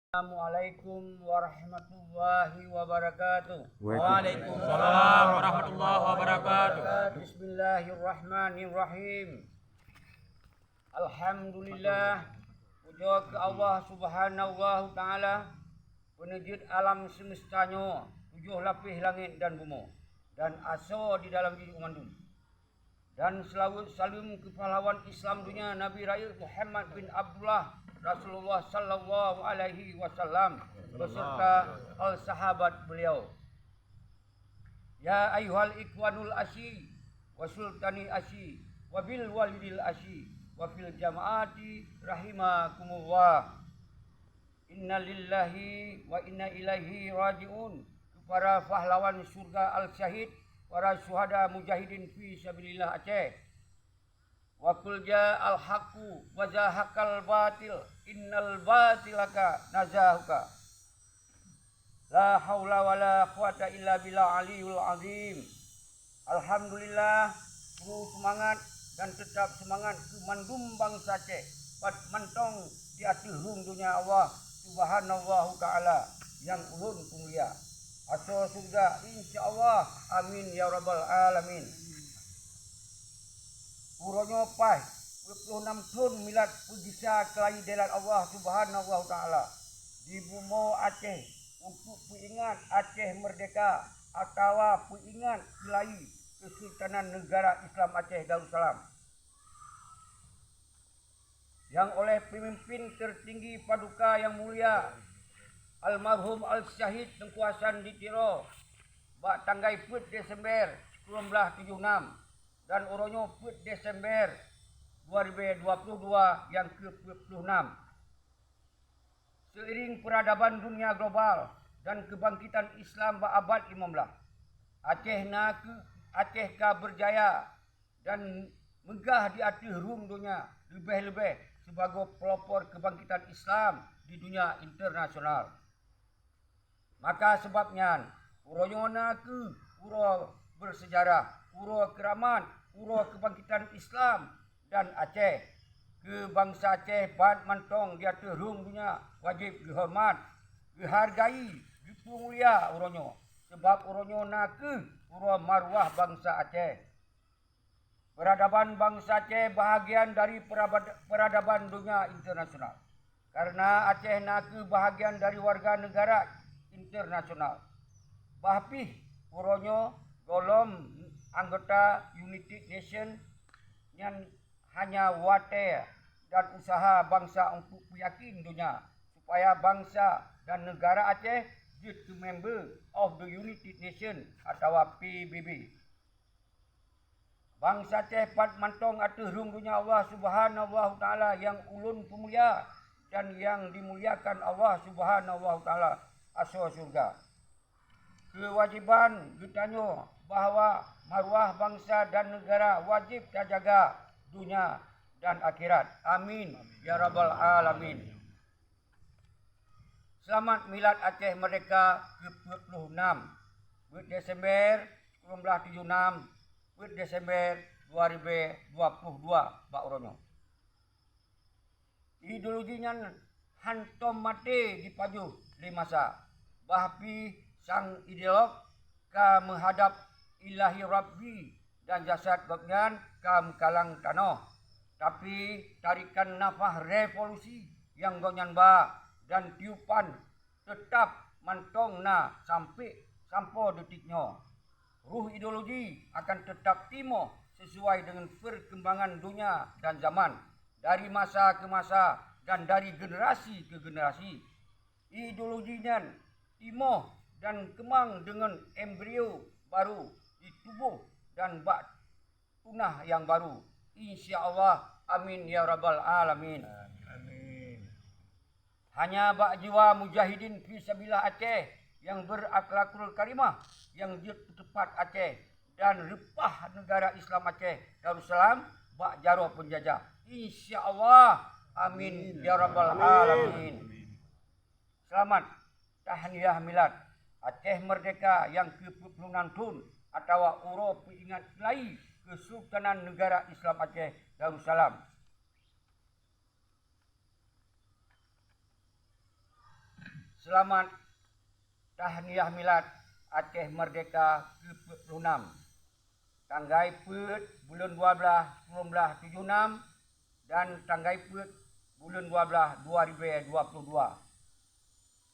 Assalamualaikum warahmatullahi wabarakatuh. Waalaikumsalam warahmatullahi wabarakatuh. Bismillahirrahmanirrahim. Alhamdulillah, puja ke Allah Subhanahu wa taala, penujud alam semestanya, tujuh lapis langit dan bumi, dan asa di dalam diri umandun. Dan selalu salam ke pahlawan Islam dunia Nabi Raya Muhammad bin Abdullah Rasulullah sallallahu alaihi wasallam beserta al sahabat beliau. Ya ayyuhal ikwanul asyi wa sultani asyi wa bil walidil asyi wa fil jamaati rahimakumullah. Inna lillahi wa inna ilaihi rajiun. Para pahlawan surga al syahid, para syuhada mujahidin fi sabilillah Aceh. Wa qul ja'al haqqu wa zahaqal batil innal batilaka nazahuka. La haula wala quwata illa billah aliyul azim. Alhamdulillah, terus semangat dan tetap semangat ke mandum bangsa Aceh pat mentong di atas dunia Allah Subhanahu taala yang ulun mulia. Asa surga insyaallah, amin ya rabbal alamin. Uronyo pai 26 tahun milad pujisa kelai delat Allah Subhanahu wa taala di bumi Aceh untuk peringat Aceh merdeka atau peringat kelai Kesultanan Negara Islam Aceh Darussalam yang oleh pemimpin tertinggi Paduka yang mulia almarhum Al-Syahid Tengku Hasan Ditiro bak tanggai put Desember 1976 dan uronyo put Desember 2022 yang ke-26. Seiring peradaban dunia global dan kebangkitan Islam abad 15, Aceh ka berjaya dan megah di atas rum dunia lebih-lebih sebagai pelopor kebangkitan Islam di dunia internasional. Maka sebabnya uronyo ke pura bersejarah, pura keramat, pura kebangkitan Islam dan Aceh. Ke bangsa Aceh pat mantong di atas rum dunia wajib dihormat, dihargai, dimulia uronyo. Sebab uronyo ke pura marwah bangsa Aceh. Peradaban bangsa Aceh bahagian dari peradaban dunia internasional. Karena Aceh ke bahagian dari warga negara internasional. Bahpih uronyo golom anggota United Nations yang hanya wate dan usaha bangsa untuk yakin dunia supaya bangsa dan negara Aceh jadi member of the United Nations atau PBB. Bangsa Aceh pat mantong atas rum dunia Allah Subhanahu wa taala yang ulun pemulia dan yang dimuliakan Allah Subhanahu wa taala asa surga. Kewajiban ditanya bahawa maruah bangsa dan negara wajib terjaga dunia dan akhirat. Amin ya rabbal alamin. Selamat Milad Aceh Merdeka ke-26 Desember 1976 Desember 2022 Pak Uronyo. Ideologinya hantom mati di paju di masa bahpi sang ideolog ka menghadap ilahi Rabbi dan jasad gobnyan ka mekalang tanah. Tapi tarikan nafas revolusi yang gonyan ba dan tiupan tetap mantong sampai detiknya. Ruh ideologi akan tetap timo sesuai dengan perkembangan dunia dan zaman dari masa ke masa dan dari generasi ke generasi. Ideologinya timo dan kembang dengan embrio baru di tubuh dan bak tunah yang baru. InsyaAllah. Amin ya rabbal alamin. Amin. Hanya bak jiwa mujahidin fisabilillah Aceh yang berakhlakul karimah, yang tepat Aceh dan repah negara Islam Aceh Darussalam bak jaro penjajah. InsyaAllah. Amin ya rabbal alamin. Selamat tahniah milad Aceh Merdeka yang ke-26 tahun atau uro peringat kelai Kesultanan Negara Islam Aceh Darussalam. selamat tahniah milad Aceh Merdeka ke-46. Tanggai Pet bulan 12 1976 dan tanggai Pet bulan 12 2022.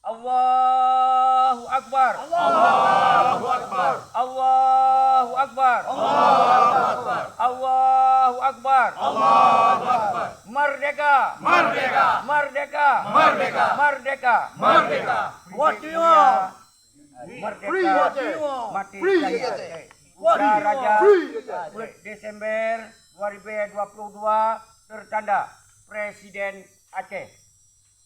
Allahu Akbar. Allahu Akbar. Allahu Akbar. Allahu Akbar. Allahu Akbar. Allahu Akbar. Merdeka. Merdeka. Merdeka. Merdeka. Merdeka. Merdeka. Merdeka. Merdeka. Mati jaya. Putra Raja Desember 2022 tertanda Presiden Aceh.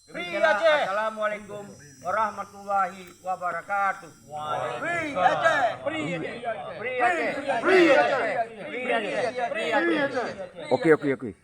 Demikianlah. Assalamualaikum warahmatullahi wabarakatuh. Free Aceh. Free Aceh. Free Aceh. Free Aceh. Free Aceh. Free Aceh. Okey.